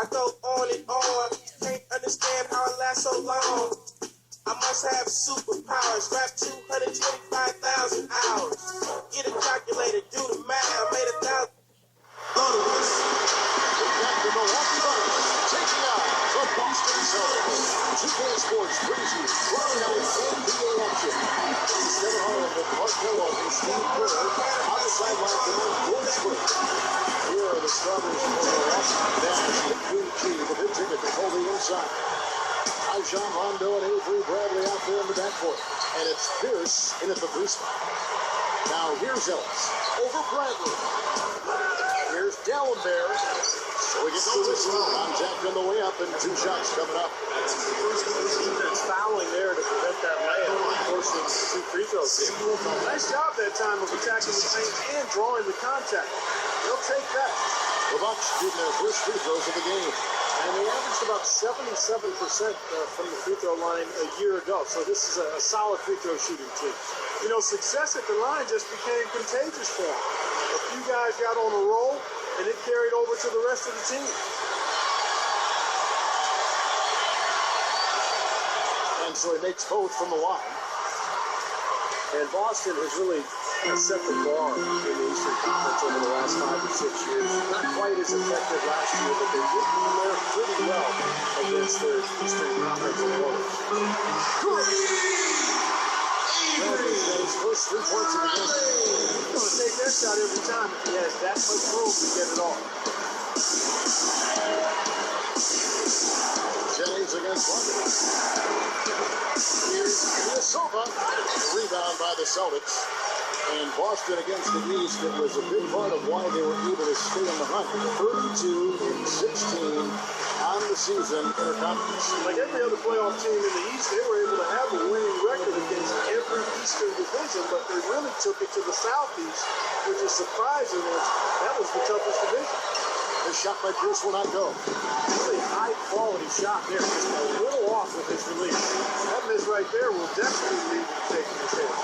I go on and on. Can't understand how it lasts so long. I must have superpowers. Rap 225,000 hours. Get a calculator, do the math. I made 1,000. The Milwaukee Bucks taking on the Boston Celtics. 2K Sports brings you Friday night NBA action. Instead of home with Mark Miller and Steve Kerr on the sideline tonight, Goldsburg. Here are the starters for Milwaukee. Nash, the Queen Key, the big ticket to hold the inside. Rajon Rondo and Avery Bradley out there in the backcourt. And it's Pierce in at the three spot. Now here's Ellis over Bradley. Here's Dallenberg. So he gets to his contact on the way up and 2 shots coming up. That's the first defense fouling there to prevent that layup, forcing 2 free throws. Nice job that time of attacking the paint and drawing the contact. They'll take that. The Bucks shooting their first free throws of the game. And they averaged about 77% from the free throw line a year ago. So this is a solid free throw shooting team. You know, success at the line just became contagious for them. A few guys got on a roll, and it carried over to the rest of the team. And so he makes both from the line. And Boston has really set the bar in the Eastern Conference over the last 5 or 6 years. Not quite as effective last year, but they did fare pretty well against their Eastern Conference opponents. Avery got his first 3 points of the game. He's going to take that shot every time if he has that much room to get it off. Jennings against London. Here's Minnesota. Rebound by the Celtics. And Boston against the East, it was a big part of why they were able to stay on the hunt. 32-16 on the season interconference. Like every other playoff team in the East, they were able to have a winning record against every Eastern division, but they really took it to the Southeast, which is surprising. That was the toughest division. The shot by Pierce will not go. Really high-quality shot there, just a little off with his release. That miss right there will definitely lead to taking his head.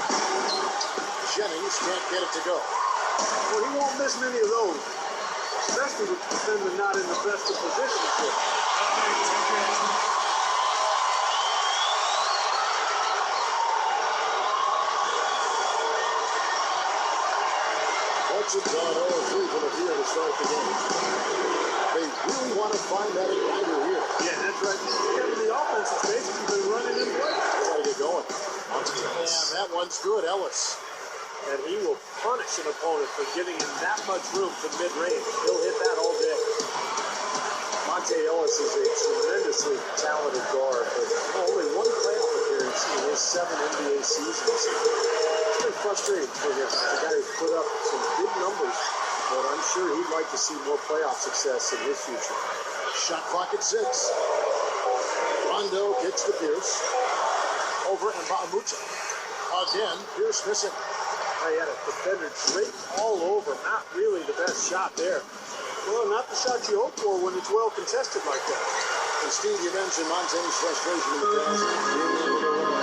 Jennings can't get it to go. Well, he won't miss many of those, especially with the defender not in the best of positions here. Hudson's on 0-3 from the field to start the game. They really want to find that igniter here. Yeah, that's right. Kevin, the offense has basically been running in place. They got to get going. And that one's good, Ellis. And he will punish an opponent for giving him that much room to mid-range. He'll hit that all day. Monte Ellis is a tremendously talented guard, but only 1 playoff appearance in his 7 NBA seasons. It's been frustrating for him. The guy who's put up some big numbers, but I'm sure he'd like to see more playoff success in his future. Shot clock at 6. Rondo gets to Pierce. Over and Baamucha. Again, Pierce missing. He had a defender draped all over. Not really the best shot there. Well, not the shot you hope for when it's well contested like that. And Steve, you mentioned Monte's frustration in the past. Being able to win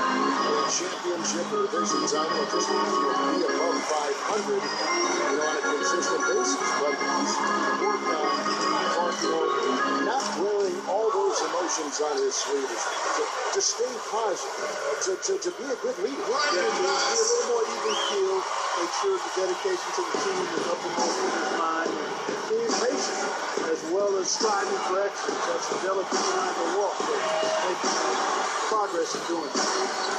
a championship or division title at this point, be above 500, on a consistent basis. But he's worked on, not wearing all those emotions on his sleeve to stay positive, to be a good leader. Yeah, to be a little more even keeled, make sure the dedication to the team is uppermost in his mind, and being patient as well as striving for excellence. That's a delicate line to walk, but making progress in doing that.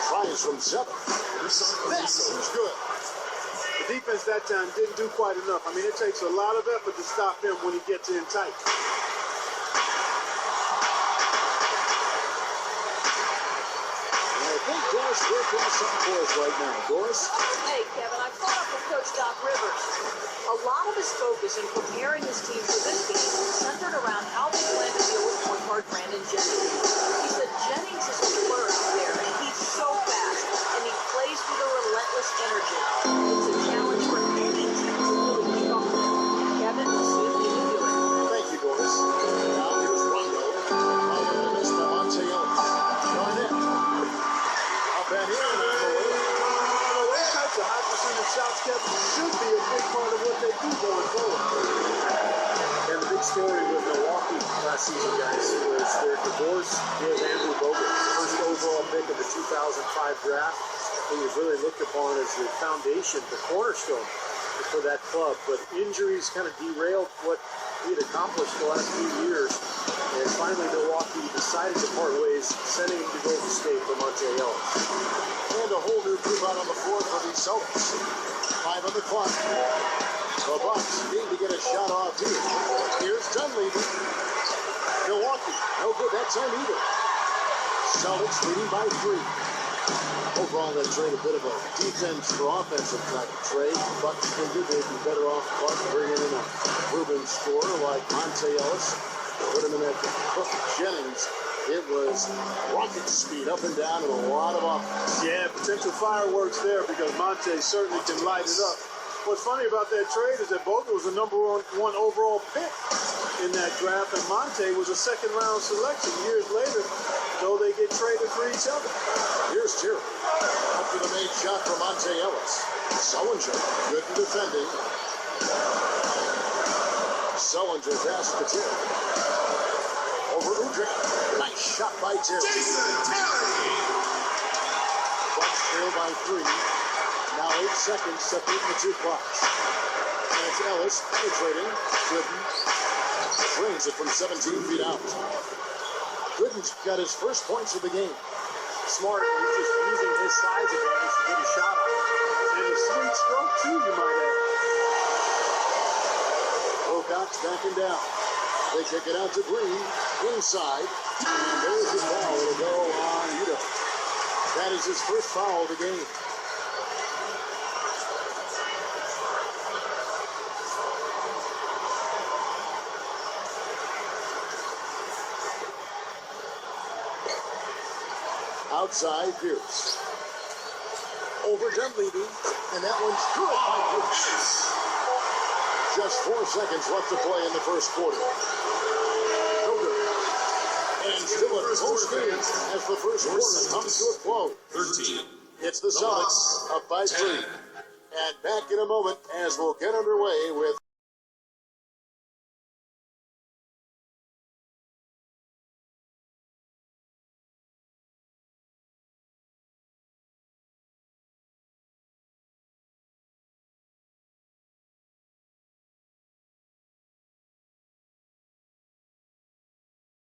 Tries from 7. That is good. The defense that time didn't do quite enough. I mean, it takes a lot of effort to stop him when he gets in tight. Doris, we're doing something for us right now. Doris? Hey, Kevin, I caught up with Coach Doc Rivers. A lot of his focus in preparing his team for this game centered around how they plan to deal with point guard Brandon Jennings. He said Jennings is a killer out there, and he's so fast, and he plays with a relentless energy. It's a challenge for any team to really keep up with him. Kevin, we'll see if he can do it. Thank you, Doris. Now here's Rondo. Missed by Monte Ellis. Garnett. Up and in. Those types of high percentage shots, Kevin, should be a big part of what they do going forward. And the big story with Milwaukee last season, guys, was their divorce with Andrew Bogut, first overall pick of the 2005 draft. And you've really looked upon as the foundation, the cornerstone for that club. But injuries kind of derailed what he had accomplished the last few years. And finally, Milwaukee decided to part ways, sending him to Golden State for Monte Ellis. And a whole new group out on the floor for the Celtics. 5 on the clock. The Bucks need to get a shot off here. Here's Dunleavy. Milwaukee, no good that time either. Celtics leading by 3. Overall, that trade a bit of a defense for offensive type of trade. Bucks figured they'd be better off bringing in a proven scorer like Monte Ellis. Put him in that Cook Jennings. It was rocket speed up and down and a lot of offense. Yeah, potential fireworks there because Monte certainly can light it up. What's funny about that trade is that Bogut was the number one overall pick in that draft, and Monte was a second-round selection years later, though they get traded for each other. Here's Terry. Up to the made shot for Monte Ellis. Sullinger, good in defending. Sullinger pass to Terry. Over Udrich. Nice shot by Terry. Bucks trail by 3. Now 8 seconds separating the two clocks. And it's Ellis penetrating. Gooden brings it from 17 feet out. Gooden's got his first points of the game. Smart, he's just using his size advantage to get a shot off. And a sweet stroke, too, you might add. Wilcox backing down. They kick it out to Green. Inside. And there's the foul. It'll go on Udo. That is his first foul of the game. Outside, Pierce. Over Dunleavy, and that one's good by Pierce. Just 4 seconds left to play in the first quarter. No good. And still a close game as the first quarter comes to a close. 13. It's the Celtics up by 3. And back in a moment as we'll get underway with